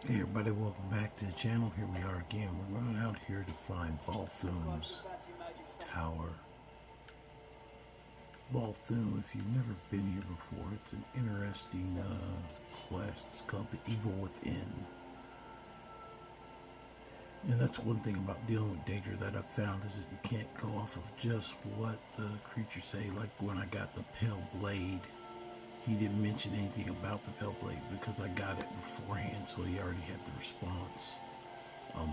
Hey everybody, welcome back to the channel. Here we are again. We're running out here to find Valthume's tower. Valthume, if you've never been here before, it's an interesting quest. It's called The Evil Within. And that's one thing about dealing with Daedra that I've found is that you can't go off of just what the creatures say. Like when I got the Pale Blade, he didn't mention anything about the Pale Blade because I got it beforehand, so he already had the response.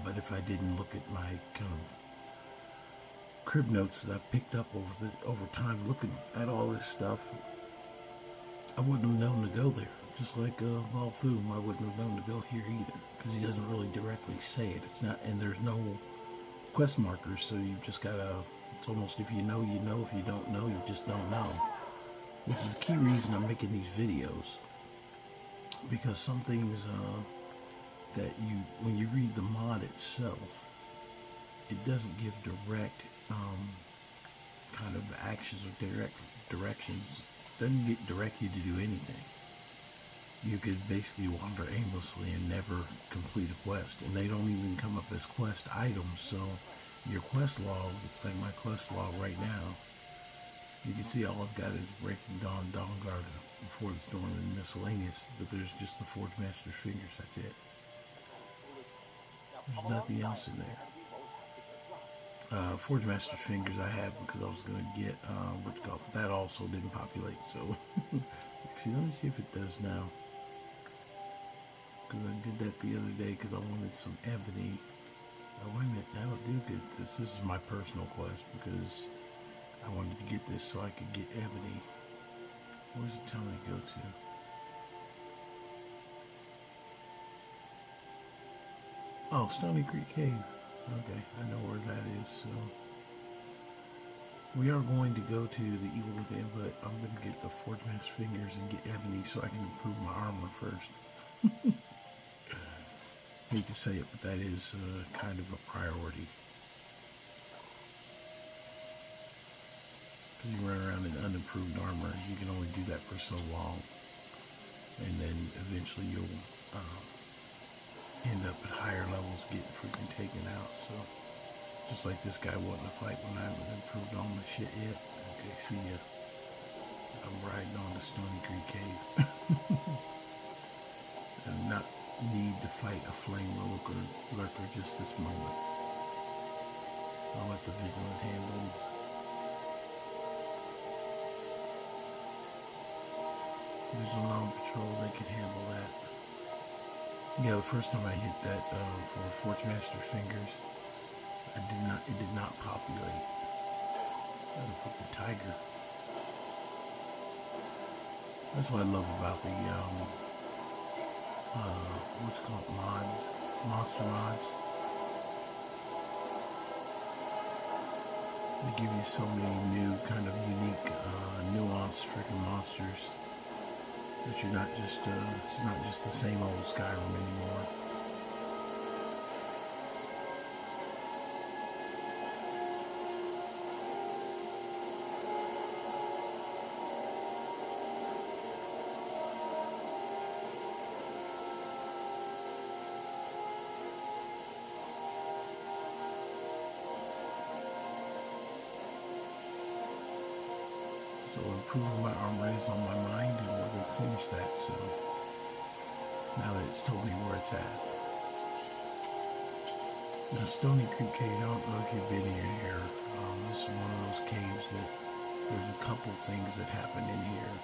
But if I didn't look at my kind of crib notes that I picked up over time looking at all this stuff, I wouldn't have known to go there. Just like Valthume, I wouldn't have known to go here either because he doesn't really directly say it. It's not, and there's no quest markers, so you just gotta. It's almost if you know, you know. If you don't know, you just don't know. Which is the key reason I'm making these videos, because some things that when you read the mod itself, it doesn't give direct kind of actions or direct directions. Doesn't direct you to do anything. You could basically wander aimlessly and never complete a quest, and they don't even come up as quest items. So your quest log, it's like my quest log right now. You can see all I've got is Breaking Dawn, Dawnguard, Before the Storm, and Miscellaneous, but there's just the Forge Master's Fingers, that's it. There's nothing else in there. Forge Master's Fingers I have because I was going to get, what's called, but that also didn't populate, so. Actually, let me see if it does now. Because I did that the other day because I wanted some ebony. Oh, wait a minute, that'll do good. This is my personal quest because I wanted to get this so I could get ebony. What does it tell me to go to? Oh, Stony Creek Cave. Okay, I know where that is, so. We are going to go to the Evil Within, but I'm going to get the Forge Master's Fingers and get ebony so I can improve my armor first. Hate to say it, but that is kind of a priority. You run around in unimproved armor, you can only do that for so long, and then eventually you'll end up at higher levels getting freaking taken out. So just like this guy wanting to fight when I haven't improved all my shit yet. Okay, see ya. I'm riding on the Stony Creek Cave. And not need to fight a flame lurker just this moment. I'll let the vigilant handle. Vigilant on patrol, they can handle that. Yeah, the first time I hit that for Forge Master Fingers, it did not populate. Motherfucking tiger. That's what I love about the what's called mods, monster mods. They give you so many new kind of unique, nuanced freaking monsters. That you're not just, it's not just the same old Skyrim anymore. So improving my armor is on my mind, and we're going to finish that. So now that it's told me where it's at. Now Stony Creek Cave, I don't know if you've been here. This is one of those caves that there's a couple things that happen in here.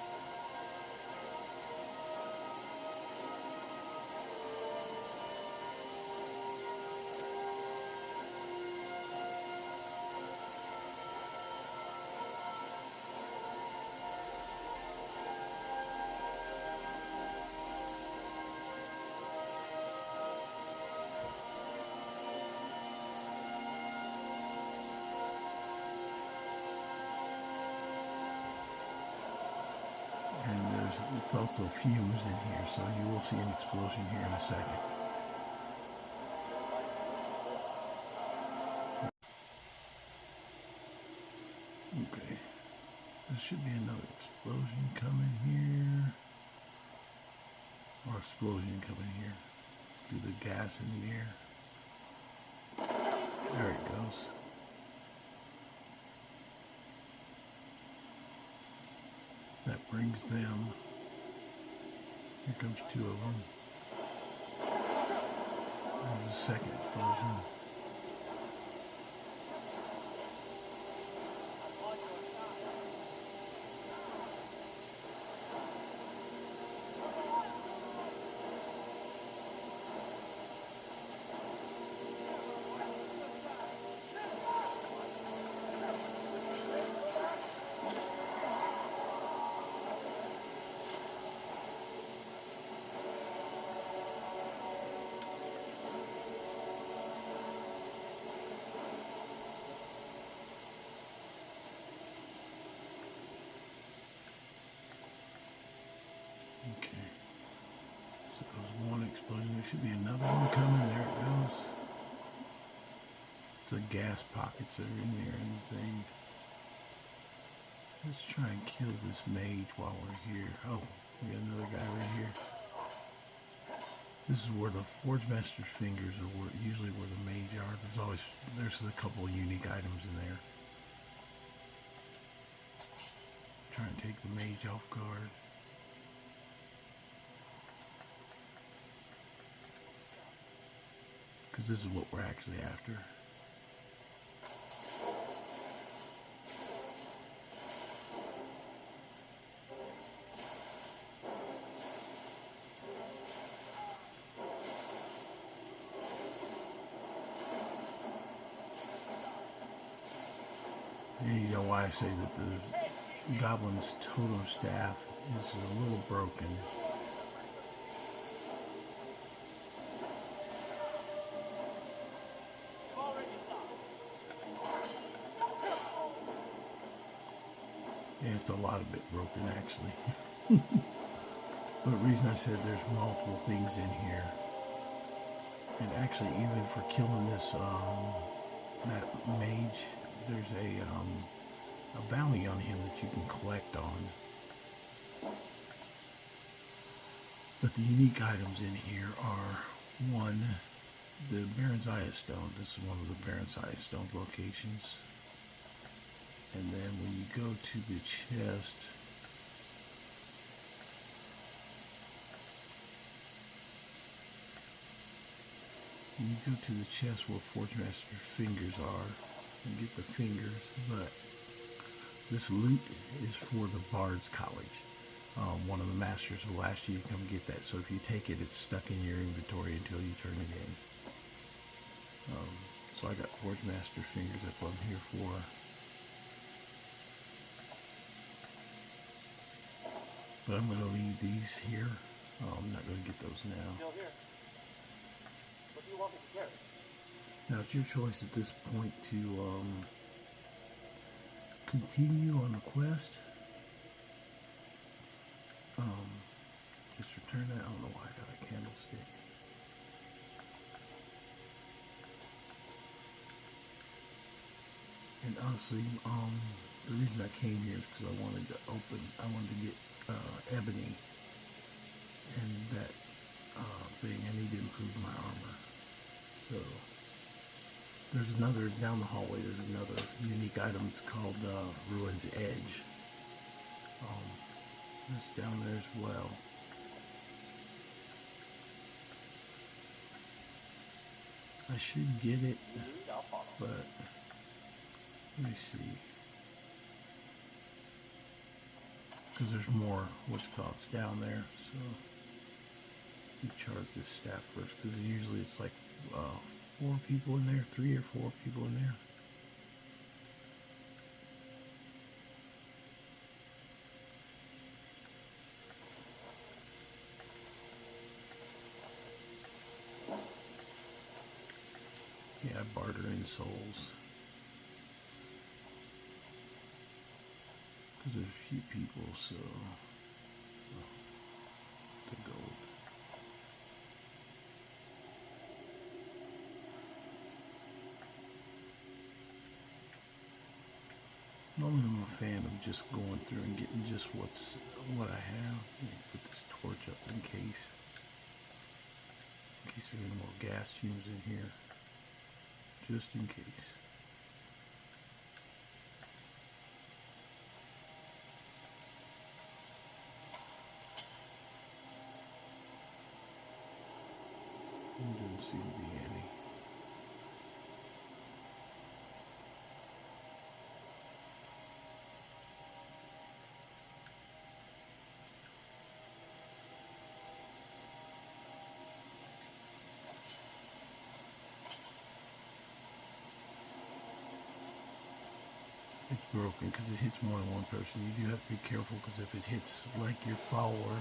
It's also fumes in here, so you will see an explosion here in a second. Okay, there should be another explosion coming here, or explosion coming here. do the gas in the air. There it goes. That brings them. Here comes two of them. There's a second version. Okay, so there's one exploding. There should be another one coming. There it goes. It's the gas pockets that are in there and the thing. Let's try and kill this mage while we're here. Oh, we got another guy right here. This is where the Forge Master's fingers are usually where the mage are. There's a couple of unique items in there. Try and take the mage off guard. Because this is what we're actually after. And you know why I say that the goblin's totem staff is a little broken. Yeah, it's a lot of it broken actually. But the reason I said there's multiple things in here, and actually even for killing this that mage, there's a bounty on him that you can collect on. But the unique items in here are, one, the Baron's Eye Stone. This is one of the Baron's Eye Stone locations. And then when you go to the chest, where Forge Master's fingers are, and get the fingers. But this loot is for the Bard's College. One of the masters will ask you to come get that. So if you take it, it's stuck in your inventory until you turn it in. So I got Forge Master's fingers. That's what I'm here for. But I'm going to leave these here. I'm not going to get those now. Still here. What do you want me to carry? Now it's your choice at this point to continue on the quest. Just return that. I don't know why I got a candlestick. And honestly, the reason I came here is because I wanted to get ebony and that thing. I need to improve my armor. So there's another, down the hallway, there's another unique item. It's called Ruin's Edge. This down there as well. I should get it, but let me see. Because there's more, what's called, it's down there. So we charge this staff first, because usually it's like 4 people in there, 3 or 4 people in there. Yeah, I barter in souls. Because there's a few people, so the gold. Normally I'm a fan of just going through and getting just what I have. Put this torch up in case there's any more gas fumes in here, just in case. Doesn't seem to be any. It's broken because it hits more than one person. You do have to be careful because if it hits like your follower,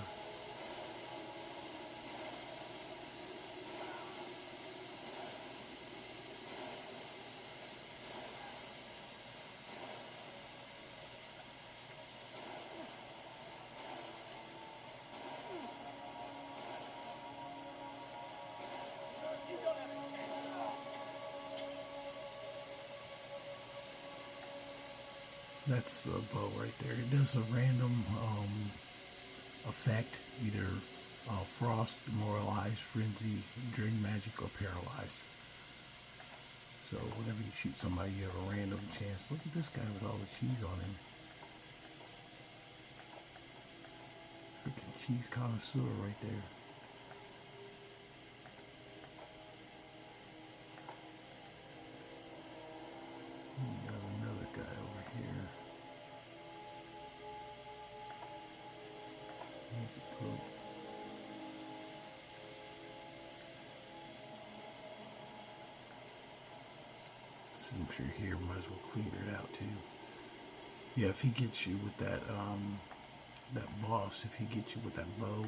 that's the bow right there. It does a random effect, either frost, demoralize, frenzy, drain magic, or paralyze. So whenever you shoot somebody, you have a random chance. Look at this guy with all the cheese on him. Freaking cheese connoisseur right there. We got another guy over here. Here's a cloak. Since you're here, might as well clear it out too. Yeah, if he gets you with that that boss, if he gets you with that bow,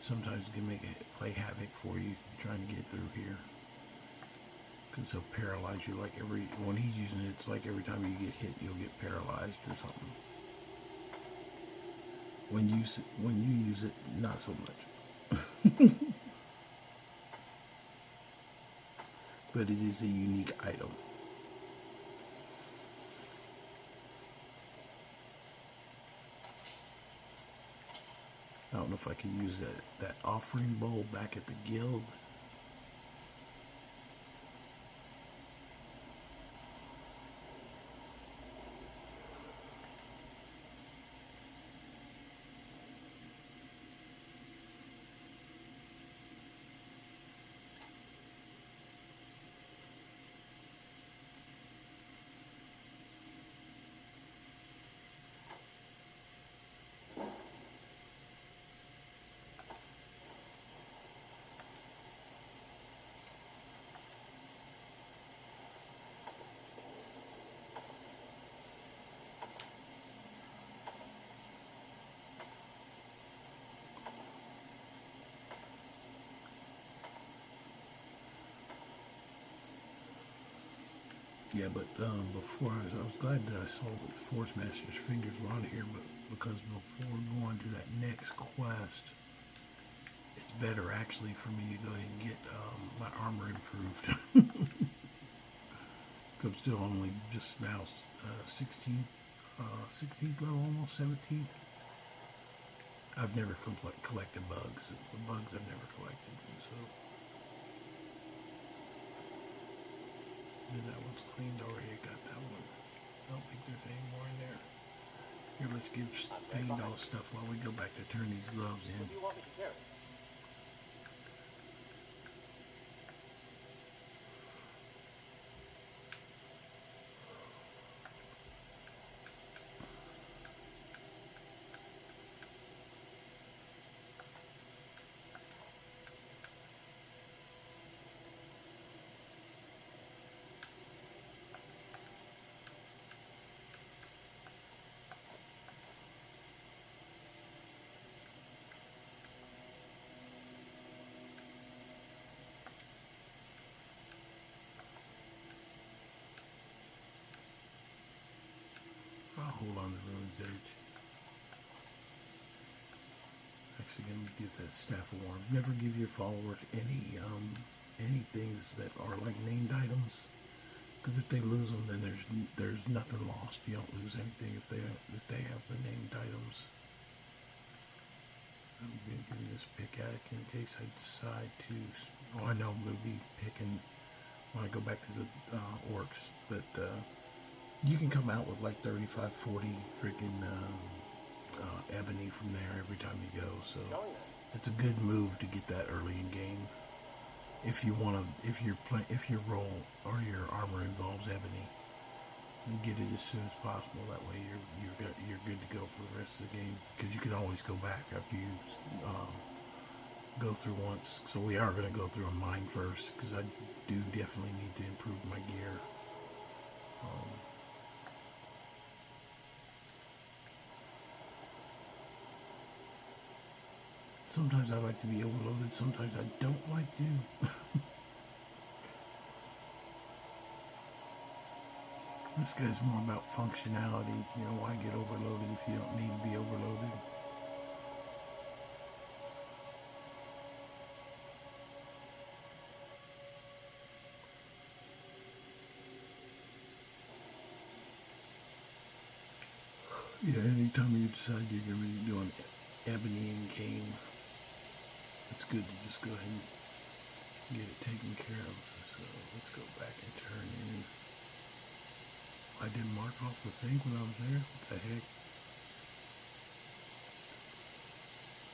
sometimes he can make it play havoc for you trying to get through here. Because he'll paralyze you like when he's using it, it's like every time you get hit, you'll get paralyzed or something. When you use it, not so much. But it is a unique item. I don't know if I can use that offering bowl back at the guild. Yeah, but before I was glad that I saw that the Force Master's fingers were on here, but because before going to that next quest, it's better actually for me to go ahead and get my armor improved. I'm still only just now 16th level, almost 17th. I've never collected bugs. The bugs I've never collected, so. Yeah, that one's cleaned already. I got that one. I don't think there's any more in there. Here, let's give Pain all stuff while we go back to turn these gloves in. What do you want me to carry? I'll hold on to Ruined Edge. Actually, going to give that Staff of Worms. Never give your followers any things that are like named items, because if they lose them, then there's nothing lost. You don't lose anything if they have the named items. I'm going to give you this pickaxe in case I decide to Oh, I know I'm going to be picking when I go back to the orcs, but you can come out with like 35, 40 freaking ebony from there every time you go. So it's a good move to get that early in game. If you want to, if your role or your armor involves ebony, and get it as soon as possible. That way you're good to go for the rest of the game, because you can always go back after you go through once. So we are going to go through a mine first, because I do definitely need to improve my gear. Sometimes I like to be overloaded, sometimes I don't like to. This guy's more about functionality. You know, why get overloaded if you don't need to be overloaded? Yeah, anytime you decide you're going to be doing ebony in game, it's good to just go ahead and get it taken care of. So let's go back and turn in. I didn't mark off the thing when I was there. What the heck?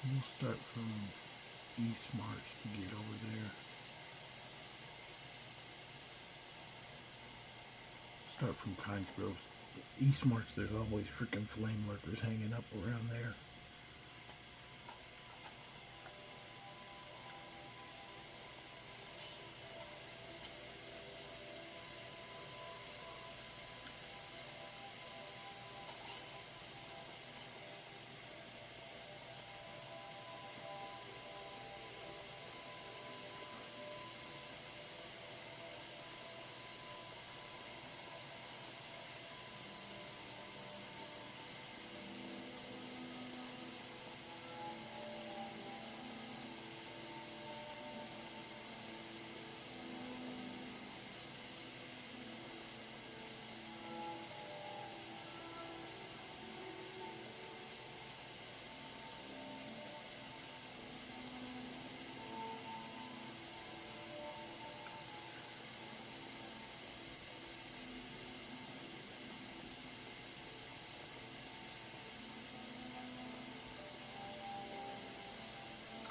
We'll start from East March to get over there. Start from Kynes Grove. East March, there's always freaking flame lurkers hanging up around there.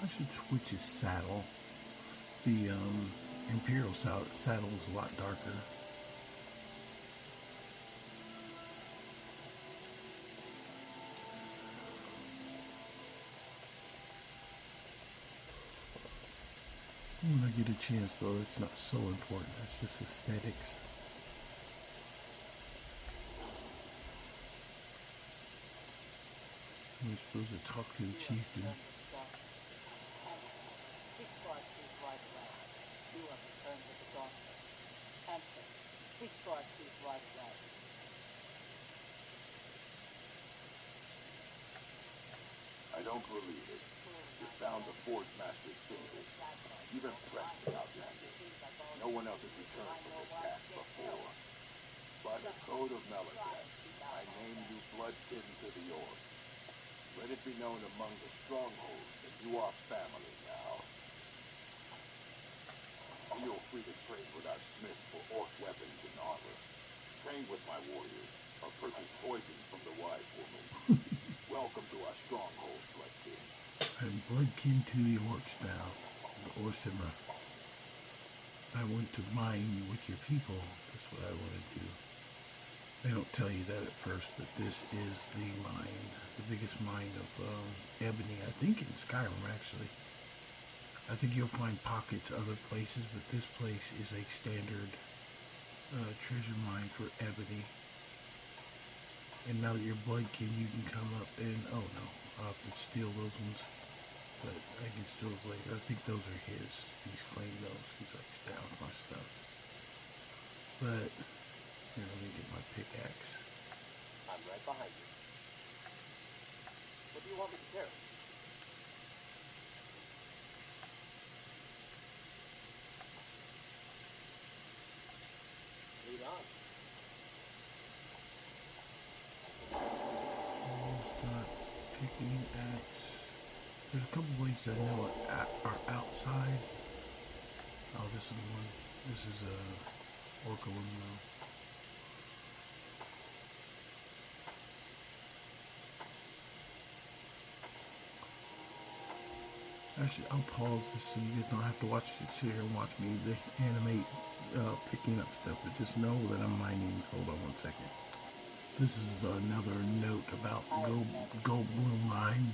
I should switch his saddle. The Imperial saddle is a lot darker. When I get a chance, though, it's not so important. That's just aesthetics. I'm supposed to talk to the chieftain. I don't believe it. You found the Forge Master's finger. You've impressed me, Outlander. No one else has returned from this task before. By the Code of Melagran, I name you bloodkin to the orcs. Let it be known among the strongholds that you are family now. Feel free to trade with our smiths for orc weapons and armor. Train with my warriors, or purchase poisons from the wise woman. Welcome to our stronghold, Bloodkin. I'm Bloodkin to the orcs now, the Orsimra. I want to mine with your people. That's what I want to do. They don't tell you that at first, but this is the mine, the biggest mine of ebony, I think in Skyrim, actually. I think you'll find pockets other places, but this place is a standard treasure mine for ebony. And now that you're Bloodkin, you can come up and, oh no, I'll have to steal those ones. But I can steal those later. I think those are his. He's claimed those. He's like, stay off my stuff. But, here, let me get my pickaxe. I'm right behind you. What do you want me to carry? Lead on. I'll start picking axe. There's a couple places I know are outside. Oh, this is the one. This is Orculum though. Actually, I'll pause this so you guys don't have to sit here and watch me animate picking up stuff, but just know that I'm mining. Hold on one second. This is another note about Gold Bloom Mine,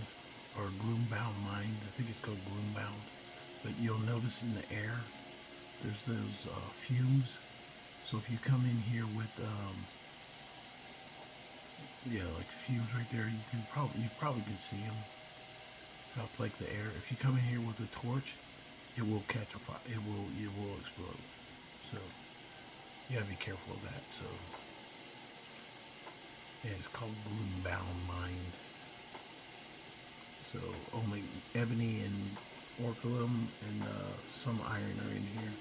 or Gloombound Mine. I think it's called Gloombound. But you'll notice in the air, there's those fumes. So if you come in here with, yeah, like fumes right there, you probably can see them. How it's like the air. If you come in here with a torch, it will catch a fire. It will explode. So you gotta be careful of that. So yeah, it's called Gloombound Mine. So only ebony and orculum and some iron are in here.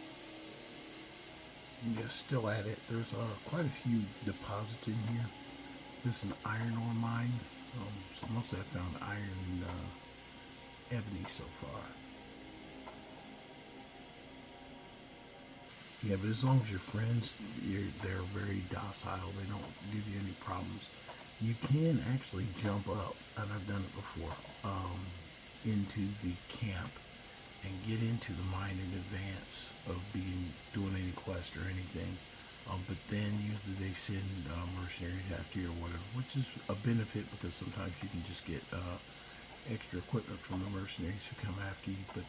Yeah, still at it. There's quite a few deposits in here. This is an iron ore mine. So mostly I found iron and ebony so far. Yeah, but as long as you're friends, they're very docile. They don't give you any problems. You can actually jump up, and I've done it before, into the camp and get into the mine in advance of doing any quest or anything. But then usually they send mercenaries after you or whatever, which is a benefit because sometimes you can just get extra equipment from the mercenaries who come after you. But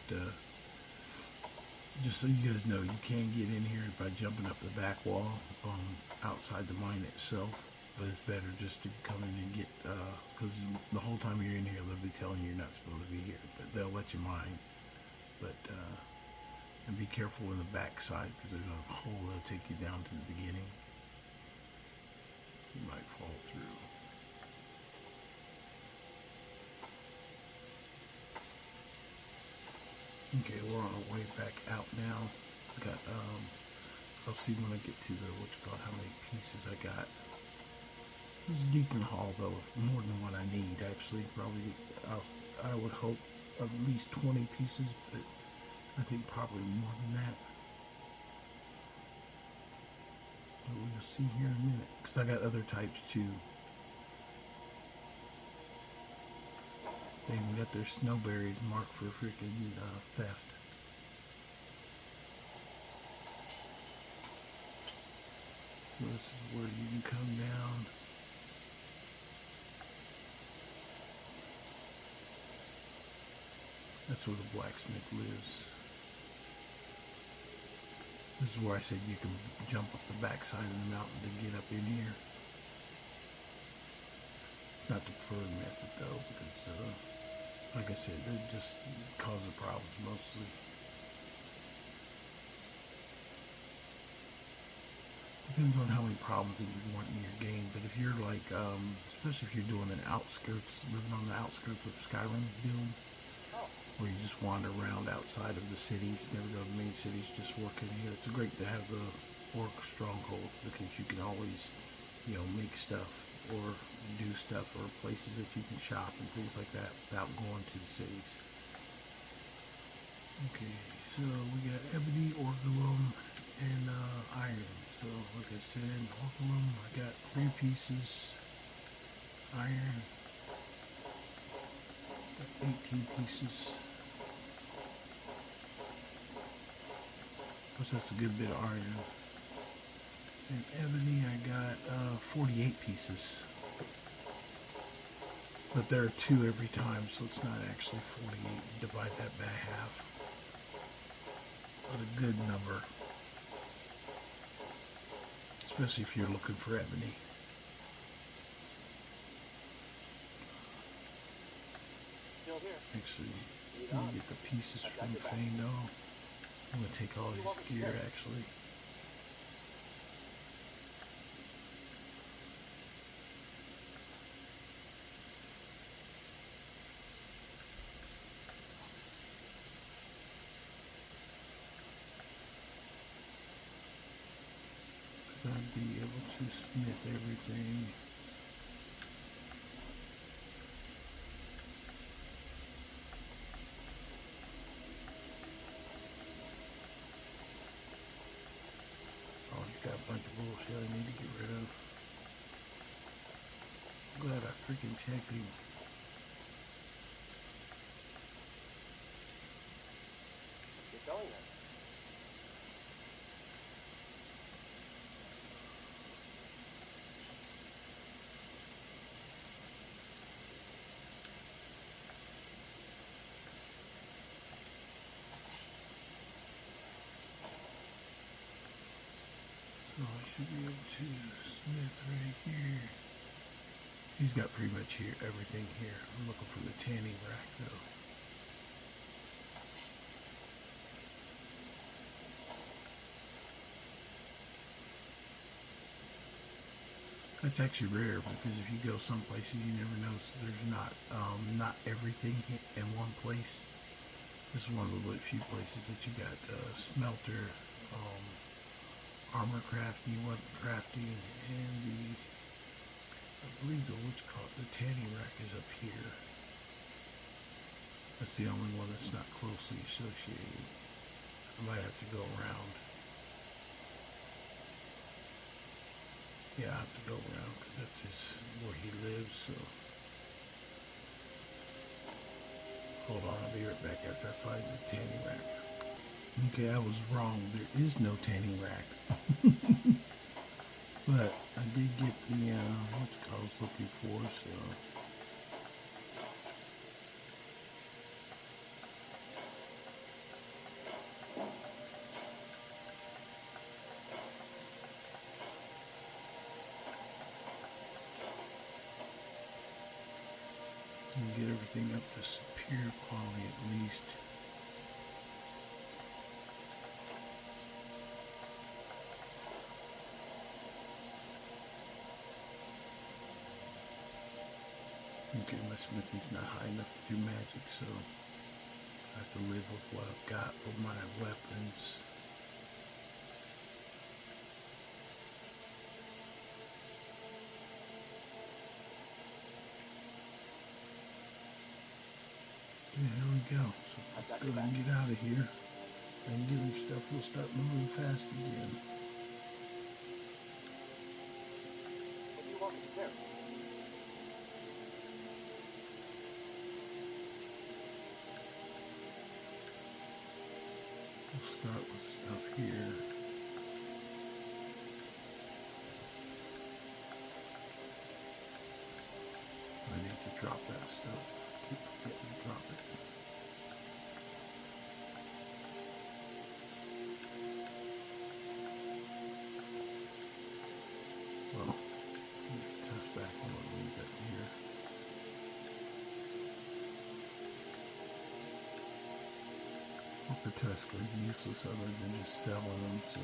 just so you guys know, you can get in here by jumping up the back wall outside the mine itself. But it's better just to come in and get, because the whole time you're in here, they'll be telling you you're not supposed to be here, but they'll let you mine. But, and be careful in the back side, because there's a hole that'll take you down to the beginning. You might fall through. Okay, we're on our way back out now. Got, I'll see when I get to the, how many pieces I got. This is a decent haul though, more than what I need actually. Probably, I would hope at least 20 pieces, but I think probably more than that. But we'll see here in a minute, because I got other types too. They even got their snowberries marked for freaking theft. So this is where you can come down. That's where the blacksmith lives. This is where I said you can jump up the backside of the mountain to get up in here. Not the preferred method though, because like I said, they just cause problems mostly. Depends on how many problems that you want in your game, but if you're like, especially if you're doing living on the outskirts of Skyrim build, where you just wander around outside of the cities, never go to the main cities, just work in here. It's great to have the orc stronghold because you can always, make stuff or do stuff, or places that you can shop and things like that without going to the cities. Okay, so we got ebony, orculum, and iron. So like I said, orculum, I got 3 pieces. Iron, got 18 pieces. Which that's a good bit of iron. And ebony, I got 48 pieces. But there are 2 every time, so it's not actually 48. Divide that by half. But a good number. Especially if you're looking for ebony. Still here. Actually, let me get the pieces from Fando. I'm going to take all his gear, actually. Because I'd be able to smith everything. got a bunch of bullshit I need to get rid of. I'm glad I freaking checked him. Keep going then. So I should be able to smith right here. He's got pretty much here everything here. I'm looking for the tanning rack though. That's actually rare because if you go some places you never notice there's not everything in one place. This is one of the few places that you got smelter, armor crafting, weapon crafting, and I believe the tanning rack is up here. That's the only one that's not closely associated. I might have to go around. Yeah, I have to go around because that's where he lives, so. Hold on, I'll be right back after I find the tanning rack. Okay, I was wrong. There is no tanning rack. But I did get the, what I was looking for, so. And get everything up to superior quality at least. Okay, my smithy's not high enough to do magic, so I have to live with what I've got for my weapons. Yeah, there we go. So let's go ahead and get out of here and give him stuff. We'll start moving fast again. What do you want me to do? We'll start with stuff here. I need to drop that stuff. Keep forgetting to drop it. Well, test back and we'll leave that here. Upper tests are useless other than just selling them, so.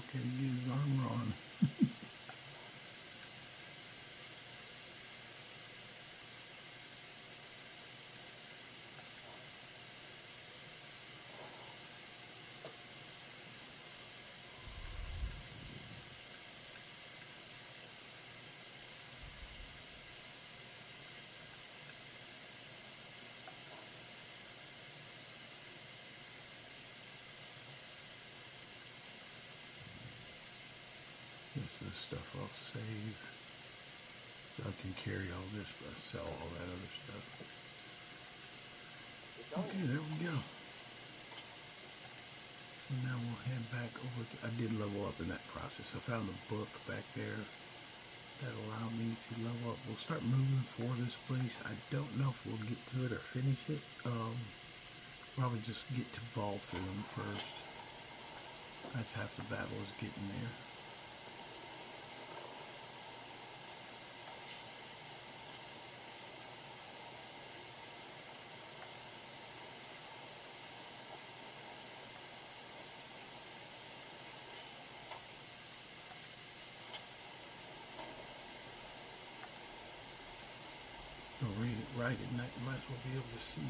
Okay, get his armor on. This is stuff I'll save. So I can carry all this, but I sell all that other stuff. Okay, there we go. So now we'll head back over to, I did level up in that process. I found a book back there that allowed me to level up. We'll start moving for this place. I don't know if we'll get to it or finish it. Probably just get to Valthume first. That's half the battle, is getting there. Don't read it right at night, you might as well be able to see.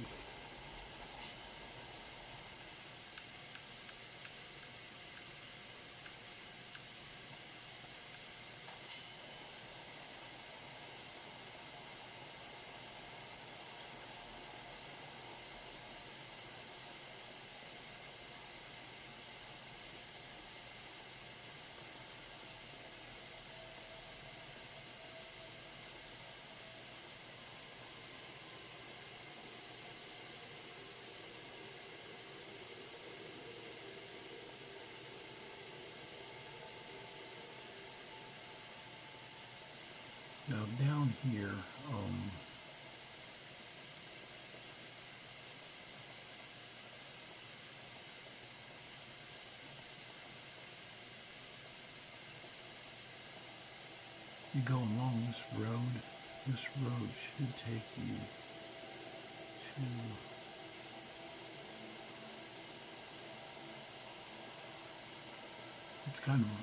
Now down here, you go along this road. This road should take you to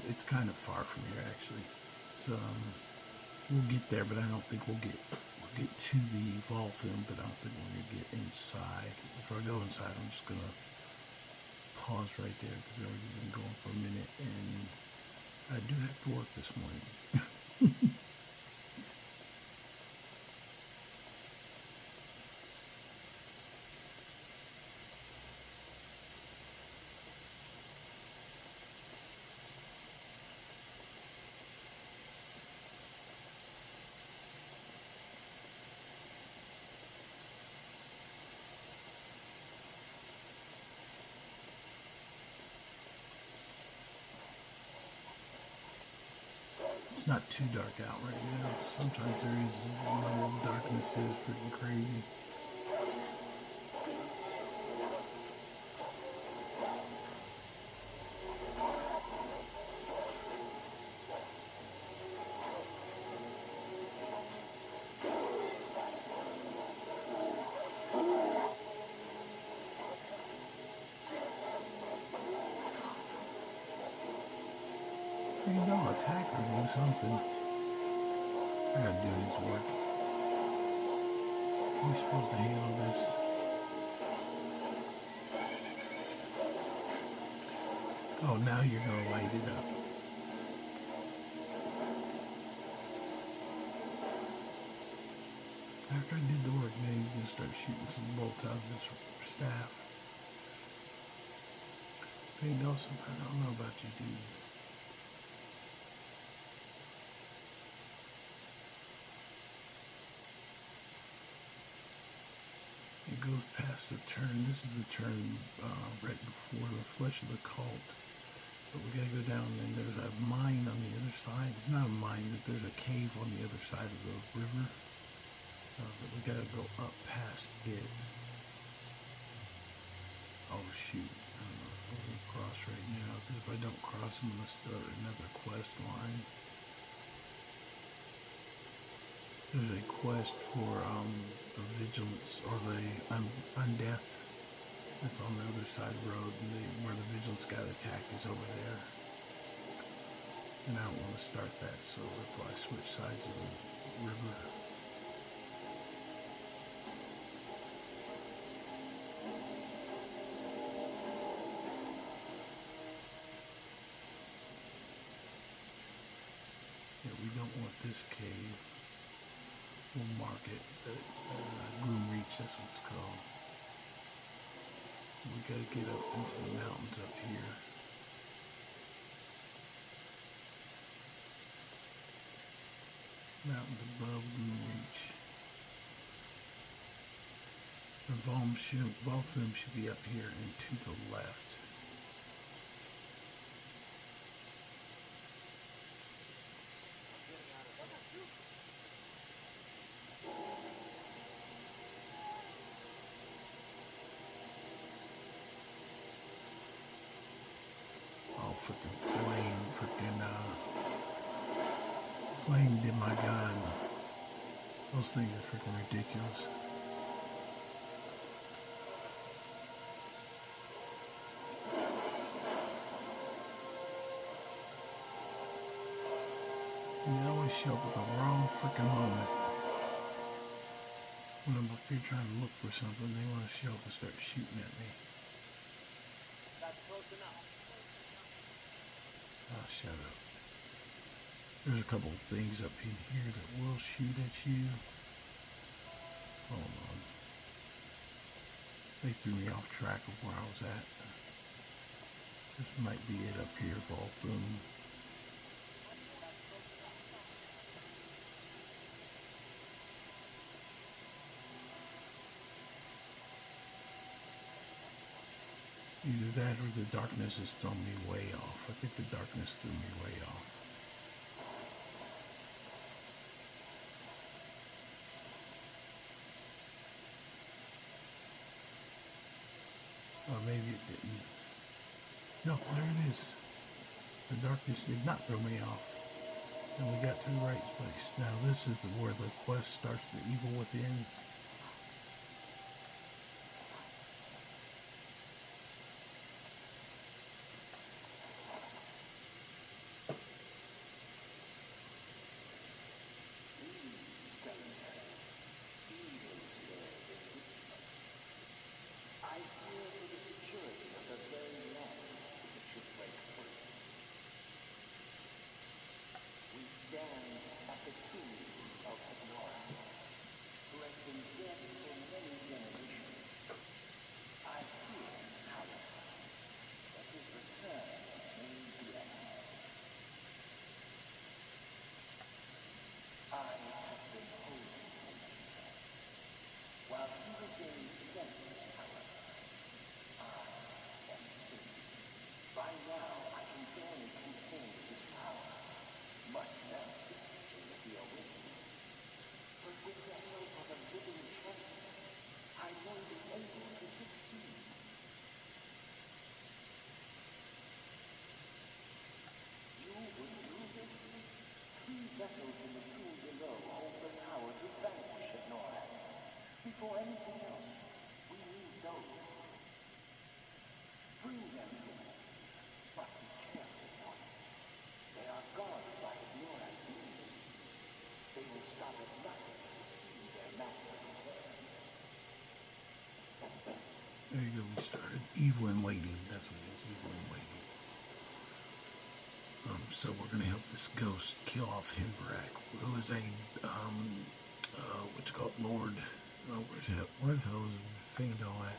it's kind of far from here actually. So we'll get there, but I don't think we'll get to the Valthume, but I don't think we're gonna get inside. If I go inside, I'm just gonna pause right there because we've already been going for a minute, and I do have to work this morning. It's not too dark out right now. Sometimes there is a level of darkness that is pretty crazy. You know, attack or do something. I gotta do his work. He's supposed to handle this. Oh, now you're gonna light it up. After I did the work, now he's gonna start shooting some bolts out of his staff. Hey, Nelson, I don't know about you, dude. It goes past the turn. This is the turn right before the flesh of the cult. But we gotta go down, and there's a mine on the other side. It's not a mine, but there's a cave on the other side of the river. But we gotta go up past it. Oh shoot. I'm gonna cross right now, because if I don't cross, I'm gonna start another quest line. There's a quest for the vigilance or the undeath that's on the other side of the road, and where the vigilance got attacked is over there. And I don't want to start that, so that's why I switch sides of the river. Yeah, we don't want this cave. We'll mark it, Gloom Reach, that's what it's called. We gotta get up into the mountains up here. Mountains above Gloom Reach. And Valthume should be up here and to the left. flame did my god. Those things are freaking ridiculous. And they always show up at the wrong freaking moment. When I'm up here trying to look for something, they want to show up and start shooting at me. That's close enough. Oh, shut up. There's a couple of things up in here that will shoot at you. Hold on. They threw me off track of where I was at. This might be it up here, Valthume. Either that or the darkness has thrown me way off. I think the darkness threw me way off. Or maybe it didn't. No, there it is. The darkness did not throw me off. And we got to the right place. Now this is where the quest starts, the evil within. Vessels in the tomb below hold the power to vanquish Ignoran. Before anything else, we need those. Bring them to me. But be careful, Morthal. They are guarded by Ignoran's minions. They will stop at nothing to see their master return. There you go, we started. Evil in waiting. That's what it is, evil in waiting. So we're going to help this ghost kill off Himbrack, who is a, what's it called, Lord. Oh, where the hell is Fandal at?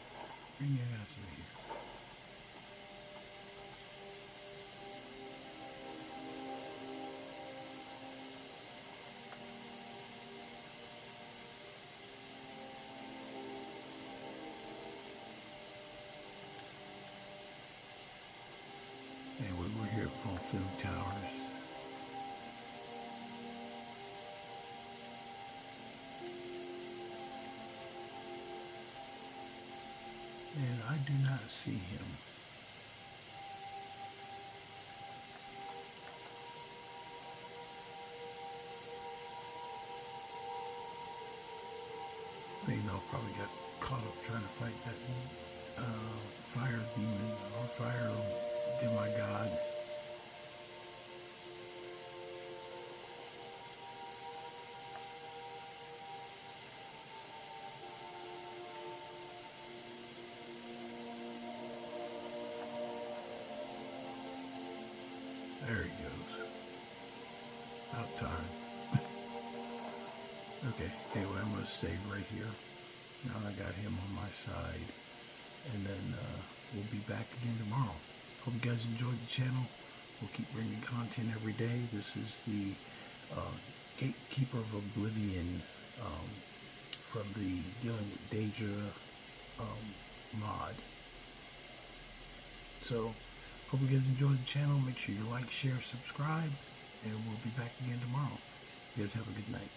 Bring your ass in here. Anyway, we're here at Valthume Towers. And I do not see him. Fandal probably got caught up trying to fight that fire demon or fire demigod. There he goes. About time. Okay, anyway, I'm going to save right here. Now I got him on my side. And then we'll be back again tomorrow. Hope you guys enjoyed the channel. We'll keep bringing content every day. This is the Gatekeeper of Oblivion from the Dealing with Daedra mod. So, hope you guys enjoyed the channel. Make sure you like, share, subscribe, and we'll be back again tomorrow. You guys have a good night.